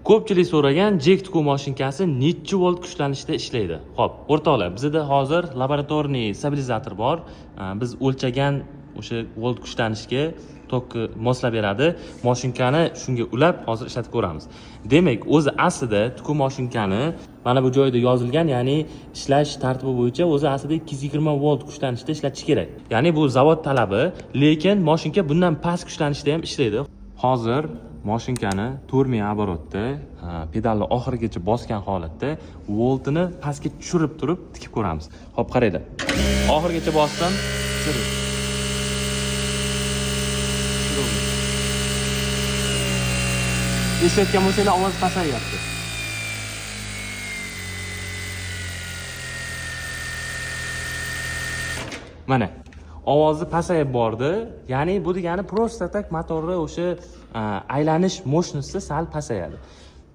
Ko'pchilik so'ragan jek tikuv mashinkasi necha volt kuchlanishda ishlaydi? Xo'p, o'rtoqlar, bizda hozir laboratoriy stabilizator bor. Biz o'lchagan o'sha volt kuchlanishga tokki moslab beradi. Mashinkani shunga ulab hozir ishlatib ko'ramiz. Demak, o'zi aslida tikuv mashinkani mana bu joyda yozilgan, ya'ni ishlash tartibi bo'yicha o'zi aslida 220 volt kuchlanishda ishlatish kerak. Ya'ni bu zavod talabi, lekin mashinka bundan past kuchlanishda ham ishlaydi. Hozir mashinkani 4000 оборотda pedalni oxirigacha bosgan holatda voltini pastga tushirib turib tikib ko'ramiz. Xo'p, qaranglar. Oxirigacha bosdim, tushirdim. Eshitgan bo'lsanglar, ovoz pasayyapti. Mana ovozi pasayib bordi. Ya'ni bu degani просто tak motorni o'sha aylanish mощности sal pasayadi.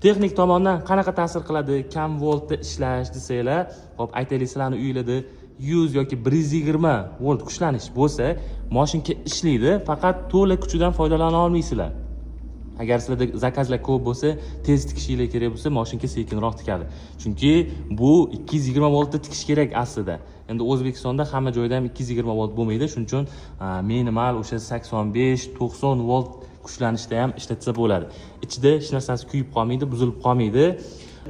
Texnik tomondan qanaqa ta'sir qiladi kam voltda ishlash desanglar, hop aytaylik, sizlarning uyingizda 100 yoki 120 volt kuchlanish bo'lsa, mashinka ishlaydi, faqat to'liq kuchidan foydalana olmaysizlar. Agar sizlarda zakazlar ko'p bo'lsa, tez tikishinglar kerak bo'lsa, mashinka sekinroq tikadi. Chunki bu 220 voltda tikish kerak aslida. Endi O'zbekistonda hamma joyda ham 220 volt bo'lmaydi. Shuning uchun minimal o'sha 85-90 volt kuchlanishda ham ishlatsa bo'ladi. Ichida hech narsasi kuyib qolmaydi, buzilib qolmaydi.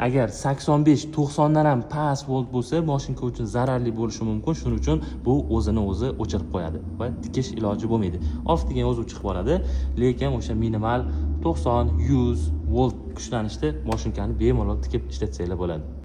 Agar 85-90 dan ham past volt bo'lsa, mashinka uchun zararli bo'lishi mumkin. Shuning uchun bu o'zini o'zi o'chirib qo'yadi va tikish iloji bo'lmaydi. Off degan o'zi chiqib qoladi, lekin o'sha minimal 90-100 volt kuchlanishda mashinkani bemalol tikib ishlatsanglar bo'ladi.